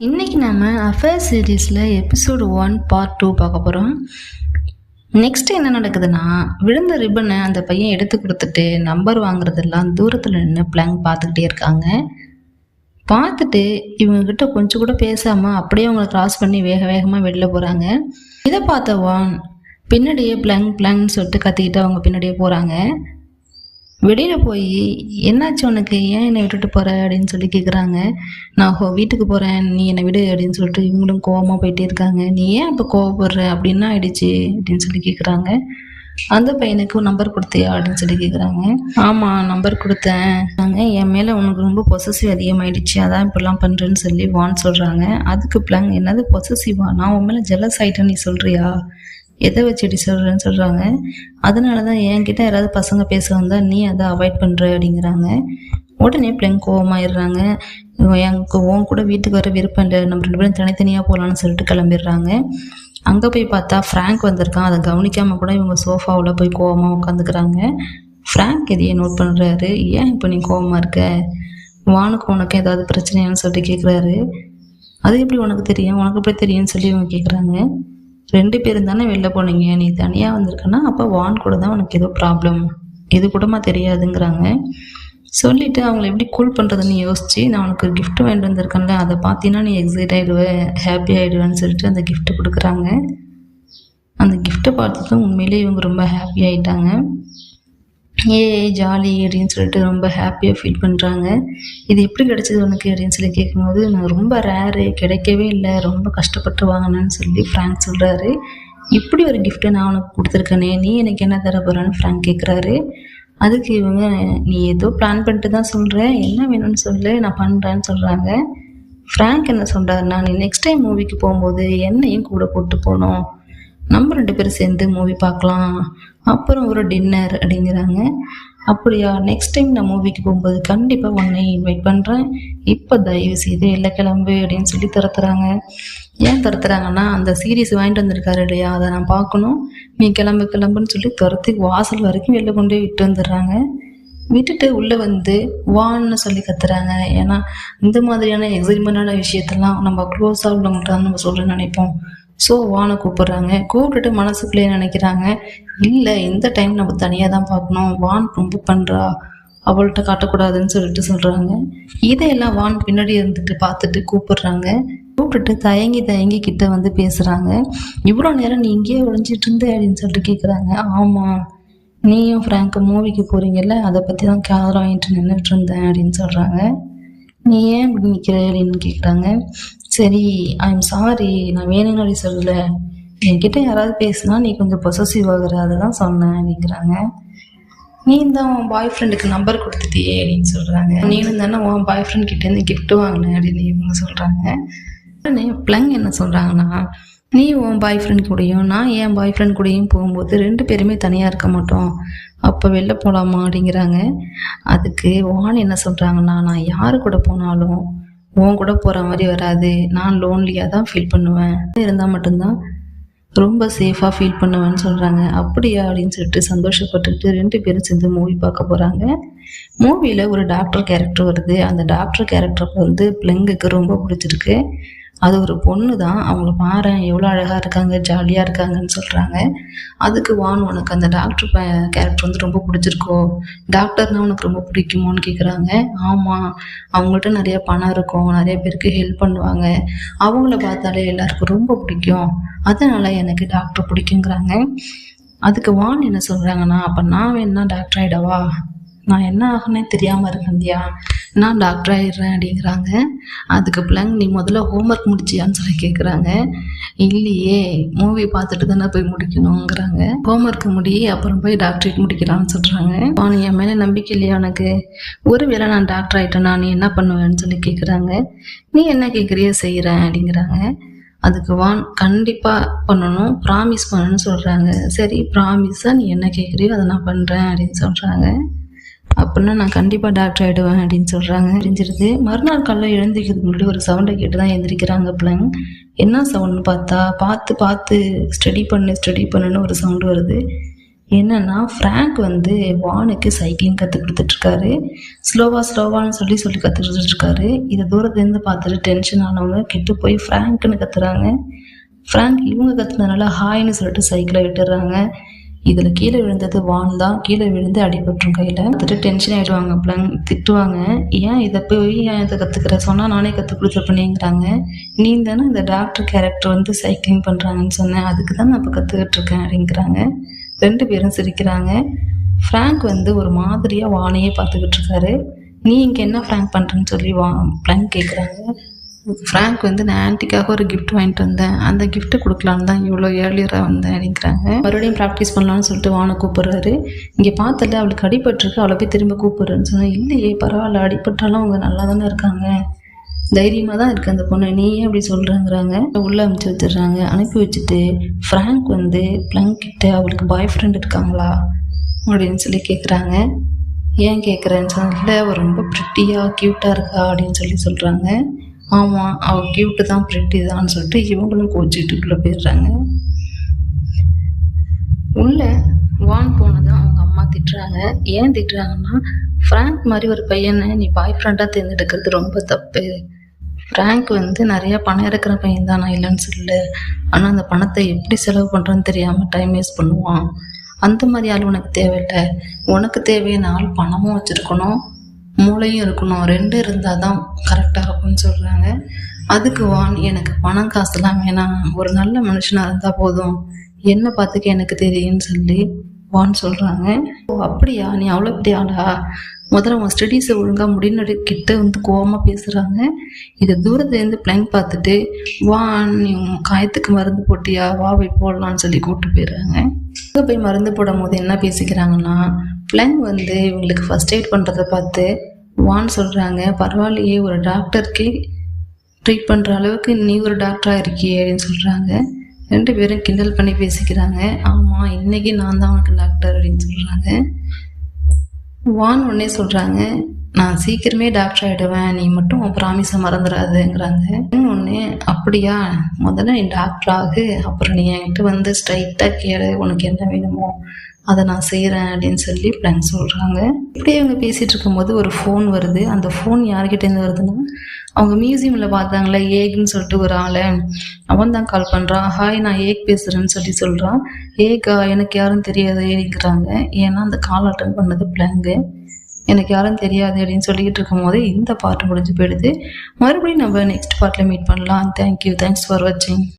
இன்னைக்கு நம்ம அஃபேர் சீரீஸில் எபிசோடு 1 பார்ட் 2 பார்க்க போகிறோம். நெக்ஸ்ட் என்ன நடக்குதுன்னா, விழுந்த ரிப்பனை அந்த பையன் எடுத்து கொடுத்துட்டு நம்பர் வாங்குறதெல்லாம் தூரத்தில் நின்று பிளாங்க் பார்த்துக்கிட்டே இருக்காங்க. பார்த்துட்டு இவங்ககிட்ட கொஞ்சம் கூட பேசாமல் அப்படியே அவங்கள கிராஸ் பண்ணி வேக வேகமாக வெளில போகிறாங்க. இதை பார்த்த வான் பின்னாடியே பிளாங்க்னு சொல்லிட்டு கத்திக்கிட்டு அவங்க பின்னாடியே போகிறாங்க. வெளியில் போய் என்னாச்சு உனக்கு, ஏன் என்னை விட்டுட்டு போகிற அப்படின்னு சொல்லி கேட்குறாங்க. நான் வீட்டுக்கு போகிறேன், நீ என்னை விடு அப்படின்னு சொல்லிட்டு இவங்களும் கோவமாக போயிட்டே இருக்காங்க. நீ ஏன் இப்போ கோவப்படுற, அப்படின்னா ஆயிடுச்சு அப்படின்னு சொல்லி கேட்குறாங்க. அந்த பையனுக்கு நம்பர் கொடுத்தியா அப்படின்னு சொல்லி கேட்குறாங்க. ஆமாம், நம்பர் கொடுத்தேன். என் மேலே உனக்கு ரொம்ப பொசசிவ் அதிகமாகிடுச்சு, அதான் இப்படிலாம் பண்ணுறேன்னு சொல்லி வான் சொல்கிறாங்க. அதுக்கு பிளாங், என்னது பொசசிவா, நான் உன் மேலே ஜெலஸ் ஆகிட்டேன்னு நீ சொல்கிறியா, எதை வச்சுடி சொல்கிறேன்னு சொல்கிறாங்க. அதனால தான் என்கிட்ட யாராவது பசங்க பேச வந்தால் நீ அதை அவாய்ட் பண்ணுற அப்படிங்கிறாங்க. உடனே பிள்ளைங்க கோவமாயிடுறாங்க. எனக்கு உன் கூட வீட்டுக்கு வர விருப்பம் இல்லை, நம்ம 2 பேரும் தனித்தனியாக போகலான்னு சொல்லிட்டு கிளம்பிடுறாங்க. அங்கே போய் பார்த்தா ஃப்ராங்க் வந்திருக்கான். அதை கவனிக்காமல் கூட இவங்க சோஃபாவில் போய் கோவமாக உட்காந்துக்கிறாங்க. ஃப்ராங்க் எதையே நோட் பண்ணுறாரு. ஏன் இப்போ நீ கோவமாக இருக்க, வானுக்கு உனக்கு ஏதாவது பிரச்சனையான்னு சொல்லிட்டு கேட்குறாரு. அது எப்படி உனக்கு தெரியும், உனக்கு எப்படி தெரியும்னு சொல்லி இவங்க கேட்குறாங்க. 2 பேரும் தானே வெளில போனீங்க, நீ தனியாக வந்திருக்கனா, அப்போ வான் கூட தான் உனக்கு ஏதோ ப்ராப்ளம், இது கூடமா தெரியாதுங்கிறாங்க. சொல்லிவிட்டு அவங்கள எப்படி கூல் பண்ணுறதுன்னு யோசிச்சு, நான் உனக்கு ஒரு கிஃப்ட் வாங்கிட்டு வந்திருக்கேன்ல, அதை பார்த்தீங்கன்னா நீ எக்ஸைட் ஆகிடுவேன், ஹாப்பி ஆகிடுவேன்னு சொல்லிட்டு அந்த கிஃப்ட்டு கொடுக்குறாங்க. அந்த கிஃப்ட்டை பார்த்துட்டும் உண்மையிலே இவங்க ரொம்ப ஹாப்பி ஆகிட்டாங்க. ஜாலி அப்படின்னு சொல்லிட்டு ரொம்ப ஹாப்பியாக ஃபீல் பண்ணுறாங்க. இது எப்படி கிடச்சிது உனக்கு அப்படின்னு சொல்லி கேட்கும்போது, நான் ரொம்ப ரேரு, கிடைக்கவே இல்லை, ரொம்ப கஷ்டப்பட்டு வாங்கினேன்னு சொல்லி ஃப்ராங்க் சொல்கிறாரு. இப்படி ஒரு கிஃப்ட்டை நான் உனக்கு கொடுத்துருக்கேனே, நீ எனக்கு என்ன தர போகிறான்னு ஃப்ராங்க் கேட்குறாரு. அதுக்கு இவங்க, நீ ஏதோ பிளான் பண்ணிட்டு தான் சொல்கிற, என்ன வேணும்னு சொல்லு, நான் பண்ணுறேன்னு சொல்கிறாங்க. ஃப்ராங்க் என்ன சொல்கிறாருன்னா, நீ நெக்ஸ்ட் டைம் மூவிக்கு போகும்போது என்னையும் கூட கூப்பிட்டு போகணும், நம்ம 2 பேரும் சேர்ந்து மூவி பார்க்கலாம், அப்புறம் ஒரு டின்னர் அப்படிங்கிறாங்க. அப்படியா, நெக்ஸ்ட் டைம் நான் மூவிக்கு போகும்போது கண்டிப்பாக உன்னை இன்வைட் பண்ணுறேன், இப்போ தயவு செய்து இல்லை கிளம்பு அப்படின்னு சொல்லி துரத்துறாங்க. ஏன் துரத்துறாங்கன்னா, அந்த சீரீஸ் வாங்கிட்டு வந்திருக்காரு இல்லையா, அதை நான் பார்க்கணும், நீ கிளம்புன்னு சொல்லி துரத்தி வாசல் வரைக்கும் வெளில கொண்டு போய் விட்டு வந்துடுறாங்க. விட்டுட்டு உள்ளே வந்து வான்னு சொல்லி கத்துறாங்க. ஏன்னா இந்த மாதிரியான எக்ஸைட்மெண்டான விஷயத்தெல்லாம் நம்ம க்ளோஸாக உள்ளவங்கள்ட்ட தான் நம்ம சொல்ல நினைப்போம். ஸோ வானை கூப்பிட்றாங்க. கூப்பிட்டுட்டு மனசுக்குள்ளேயே நினைக்கிறாங்க, இல்லை இந்த டைம் நம்ம தனியாக தான் பார்க்கணும், வான் ரொம்ப பண்ணுறா, அவள்கிட்ட காட்டக்கூடாதுன்னு சொல்லிட்டு சொல்கிறாங்க. இதையெல்லாம் வான் பின்னாடி இருந்துட்டு பார்த்துட்டு கூப்பிடுறாங்க. கூப்பிட்டுட்டு தயங்கி கிட்ட வந்து பேசுகிறாங்க. இவ்வளோ நேரம் நீ இங்கேயே ஒழிஞ்சிட்டு இருந்த அப்படின்னு சொல்லிட்டு கேட்குறாங்க. ஆமாம், நீயும் ஃப்ராங்க்கு மூவிக்கு போகிறீங்கல்ல, அதை பற்றி தான் கேமரா வாங்கிட்டு நின்றுட்டு இருந்தேன் அப்படின்னு சொல்கிறாங்க. நீ ஏன் இப்படி நிற்கிற அப்படின்னு கேட்குறாங்க. சரி, ஐம் சாரி, நான் வேணும்னு சொல்லலை, என்கிட்ட யாராவது பேசுனா நீ கொஞ்சம் பொசசிவ் ஆகுற, அதை தான் சொன்னேன் அப்படிங்கிறாங்க. நீ தான் உன் பாய் ஃப்ரெண்டுக்கு நம்பர் கொடுத்துட்டியே அப்படின்னு சொல்கிறாங்க. நீனும் தானே உன் பாய் ஃப்ரெண்ட் கிட்டேருந்து கிஃப்ட் வாங்கினேன் அப்படின்னு இவங்க சொல்கிறாங்க. உடனே பிளங் என்ன சொல்கிறாங்கன்னா, நீ உன் பாய் ஃப்ரெண்ட் கூடயும் நான் என் பாய் ஃப்ரெண்ட் கூடயும் போகும்போது 2 பேருமே தனியாக இருக்க மாட்டோம், அப்போ வெளில போகலாமா அப்படிங்கிறாங்க. அதுக்கு வான் என்ன சொல்கிறாங்கன்னா, நான் யார் கூட போனாலும் உன் கூட போகிற மாதிரி வராது, நான் லோன்லியாக தான் ஃபீல் பண்ணுவேன், இருந்தால் மட்டும்தான் ரொம்ப சேஃபாக ஃபீல் பண்ணுவேன்னு சொல்கிறாங்க. அப்படியா அப்படின்னு சொல்லிட்டு சந்தோஷப்பட்டுட்டு 2 பேரும் சேர்ந்து மூவி பார்க்க போகிறாங்க. மூவியில் ஒரு டாக்டர் கேரக்டர் வருது. அந்த டாக்டர் கேரக்டருக்கு வந்து பிள்ளைங்களுக்கு ரொம்ப பிடிச்சிருக்கு. அது ஒரு பொண்ணு தான், அவங்கள பாரேன் எவ்வளோ அழகாக இருக்காங்க, ஜாலியாக இருக்காங்கன்னு சொல்கிறாங்க. அதுக்கு வான், உனக்கு அந்த டாக்டர் கேரக்டர் வந்து ரொம்ப பிடிச்சிருக்கோ, டாக்டர்னால் உனக்கு ரொம்ப பிடிக்குமோன்னு கேட்குறாங்க. ஆமாம், அவங்கள்ட்ட நிறைய பணம் இருக்கும், நிறைய பேருக்கு ஹெல்ப் பண்ணுவாங்க, அவங்கள பார்த்தாலே எல்லாருக்கும் ரொம்ப பிடிக்கும், அதனால் எனக்கு டாக்டர் பிடிக்குங்கிறாங்க. அதுக்கு வான் என்ன சொல்கிறாங்கன்னா, அப்போ நான் வேணா டாக்டர் ஆகிடவா, நான் என்ன ஆகுனே தெரியாமல் இருக்கேன்யா, நான் டாக்டர் ஆகிடுறேன் அப்படிங்கிறாங்க. அதுக்கு பிள்ளைங்க, நீ முதல்ல ஹோம்ஒர்க் முடிச்சியான்னு சொல்லி கேட்குறாங்க. இல்லையே, மூவி பார்த்துட்டு தானே போய் முடிக்கணுங்கிறாங்க. ஹோம்ஒர்க் முடி, அப்புறம் போய் டாக்டரேட் முடிக்கலாம்னு சொல்கிறாங்க. நீ என் மேலே நம்பிக்கை இல்லையா உனக்கு, ஒருவேளை நான் டாக்டர் ஆகிட்டேன்னா நீ என்ன பண்ணுவேன்னு சொல்லி கேட்குறாங்க. நீ என்ன கேட்குறியோ செய்கிறேன் அப்படிங்கிறாங்க. அதுக்கு வான், கண்டிப்பாக பண்ணணும், ப்ராமிஸ் பண்ணணும்னு சொல்கிறாங்க. சரி, ப்ராமிஸாக நீ என்ன கேட்குறியோ அதை நான் பண்ணுறேன் அப்படின்னு சொல்கிறாங்க. அப்படின்னா நான் கண்டிப்பாக டாக்டர் ஆகிடுவேன் அப்படின்னு சொல்கிறாங்க. தெரிஞ்சிருது. மறுநாள் காலையில் எழுந்திரிக்கிறதுக்கு முன்னாடி ஒரு சவுண்டை கேட்டு தான் எழுந்திரிக்கிறாங்க பிள்ளைங்க. என்ன சவுண்டுன்னு பார்த்தா, பார்த்து ஸ்டடி பண்ணுன்னு ஒரு சவுண்டு வருது. என்னன்னா ஃப்ராங்க் வந்து வானுக்கு சைக்கிளிங் கற்றுக் கொடுத்துட்ருக்காரு. ஸ்லோவான்னு சொல்லி சொல்லி கற்றுக் கொடுத்துட்ருக்காரு. இதை தூரத்துலேருந்து பார்த்துட்டு டென்ஷன் ஆனவங்க கிட்ட போய் ஃப்ராங்க்னு கத்துறாங்க. ஃப்ராங்க் இவங்க கத்துனதுனால ஹாய்னு சொல்லிட்டு சைக்கிளை விட்டுறாங்க. இதில் கீழே விழுந்தது வான் தான். கீழே விழுந்து அடிபட்டுரும் கையில். பார்த்துட்டு டென்ஷன் ஆகிடுவாங்க. ஃப்ராங்க் திட்டுவாங்க, ஏன் இதை கற்றுக்கிற சொன்னால் நானே கற்றுக் கொடுத்துருப்பேனேங்கிறாங்க. நீ தானே இந்த டாக்டர் கேரக்டர் வந்து சைக்கிளிங் பண்ணுறாங்கன்னு சொன்னேன், அதுக்கு தான் நான் இப்போ கற்றுக்கிட்டு இருக்கேன் அப்படிங்கிறாங்க. 2 பேரும் சிரிக்கிறாங்க. ஃப்ராங்க் வந்து ஒரு மாதிரியாக வானையே பார்த்துக்கிட்டு இருக்காரு. நீ இங்கே என்ன ஃப்ராங்க் பண்ணுறேன்னு சொல்லி ஃப்ராங்க் கேட்குறாங்க. ஃப்ராங்க் வந்து நான் ஆன்ட்டிக்காக ஒரு கிஃப்ட் வாங்கிட்டு வந்தேன், அந்த கிஃப்ட்டை கொடுக்கலான்னு தான் இவ்வளோ ஏர்லியராக வந்தேன் அப்படிங்கிறாங்க. மறுபடியும் ப்ராக்டிஸ் பண்ணலான்னு சொல்லிட்டு வானை கூப்பிட்றாரு. இங்கே பார்த்தல அவளுக்கு அடிபட்டிருக்கு, அவளை போய் திரும்ப கூப்பிட்றேன்னு சொன்னேன். இல்லையே பரவாயில்ல, அடிபட்டாலும் அவங்க நல்லா தானே இருக்காங்க, தைரியமாக தான் இருக்குது அந்த பொண்ணு, நீ ஏன் அப்படி சொல்கிறேங்கிறாங்க. உள்ளே அனுப்பிச்சி வச்சிடுறாங்க. அனுப்பி வச்சுட்டு ஃப்ராங்க் வந்து பிளங்க் கிட்ட அவளுக்கு பாய் ஃப்ரெண்ட் இருக்காங்களா அப்படின்னு சொல்லி கேட்குறாங்க. ஏன் கேட்குறேன்னு சொன்னால், இல்லை அவள் ரொம்ப ப்ரிட்டியாக க்யூட்டாக இருக்கா அப்படின்னு சொல்லி சொல்கிறாங்க. ஆமாம் அவள் க்யூட்டு தான், ப்ரிட்டி தான் சொல்லிட்டு இவங்களும் கோச்சிட்டுக்குள்ளே போயிடுறாங்க. உள்ள வான் போனதான் அவங்க அம்மா திட்டுறாங்க. ஏன் திட்டுறாங்கன்னா, ஃப்ராங்க் மாதிரி ஒரு பையனை நீ பாய் ஃப்ரெண்டாக தேர்ந்தெடுக்கிறது ரொம்ப தப்பு. ஃப்ராங்க் வந்து நிறையா பணம் இருக்கிற பையன் தான், நான் இல்லைன்னு சொல்லு. ஆனால் அந்த பணத்தை எப்படி செலவு பண்ணுறோன்னு தெரியாமல் டைம் வேஸ்ட் பண்ணுவான். அந்த மாதிரி ஆள் உனக்கு தேவையில்லை. உனக்கு தேவையான ஆள் பணமும் வச்சுருக்கணும், மூளையும் இருக்கணும். 2 இருந்தால் தான் கரெக்டாக இருக்கும்னு சொல்கிறாங்க. அதுக்கு வான், எனக்கு பணம் காசுலாம் வேணாம், ஒரு நல்ல மனுஷனாக இருந்தால் போதும், என்னை பார்த்துக்க எனக்கு தெரியும்னு சொல்லி வான் சொல்கிறாங்க. ஓ அப்படியா, நீ அவ்வளோ பெரிய ஆளா, முதல்ல உன் ஸ்டடீஸை ஒழுங்காக முடினடி கிட்ட வந்து கோவமாக பேசுகிறாங்க. இதை தூரத்துலேருந்து பிளங்க் பார்த்துட்டு, வான் நீ காயத்துக்கு மருந்து போட்டியா, வா போய் போடலான்னு சொல்லி கூப்பிட்டு போயிடுறாங்க. அங்கே போய் மருந்து போடும் போது என்ன பேசிக்கிறாங்கன்னா, பிளங்க் வந்து இவங்களுக்கு ஃபர்ஸ்ட் எய்ட் பண்ணுறதை பார்த்து வான் சொல்கிறாங்க, பரவாயில்லையே ஒரு டாக்டருக்கே ட்ரீட் பண்ணுற அளவுக்கு நீ ஒரு டாக்டராக இருக்கியே அப்படின்னு சொல்கிறாங்க. 2 பேரும் கிண்டல் பண்ணி பேசிக்கிறாங்க. ஆமாம் இன்னைக்கு நான் தான் உனக்கு டாக்டர் அப்படின்னு சொல்கிறாங்க. வான் உடனே சொல்கிறாங்க, நான் சீக்கிரமே டாக்டர் ஆகிடுவேன், நீ மட்டும் உன் ப்ராமிஸை மறந்துடாதுங்கிறாங்க. ஒன்று அப்படியா, முதல்ல நீ டாக்டர் ஆகு, அப்புறம் நீ என்கிட்ட வந்து ஸ்ட்ரைட்டாக கேளு, உனக்கு என்ன வேணுமோ அதை நான் செய்கிறேன் அப்படின்னு சொல்லி பிளான் சொல்கிறாங்க. இப்படியே அவங்க பேசிகிட்டு இருக்கும்போது ஒரு ஃபோன் வருது. அந்த ஃபோன் யார்கிட்டேருந்து வருதுன்னா, அவங்க மியூசியமில் பார்த்தாங்களே ஏக்னு சொல்லிட்டு ஒரு ஆளை, அவன் தான் கால் பண்ணுறான். ஹாய் நான் ஏக் பேசுகிறேன்னு சொல்லி சொல்கிறான். ஏக்கா எனக்கு யாரும் தெரியாது ஏறிக்கிறாங்க. ஏன்னா அந்த கால் அட்டன் பண்ணது பிளாங்கு, எனக்கு யாரும் தெரியாது அப்படின்னு சொல்லிக்கிட்டு இருக்கும் போது இந்த பார்ட் முடிஞ்சு போயிடுது. மறுபடியும் நம்ம நெக்ஸ்ட் பார்ட்டில் மீட் பண்ணலாம். தேங்க்யூ, தேங்க்ஸ் ஃபார் வாட்சிங்.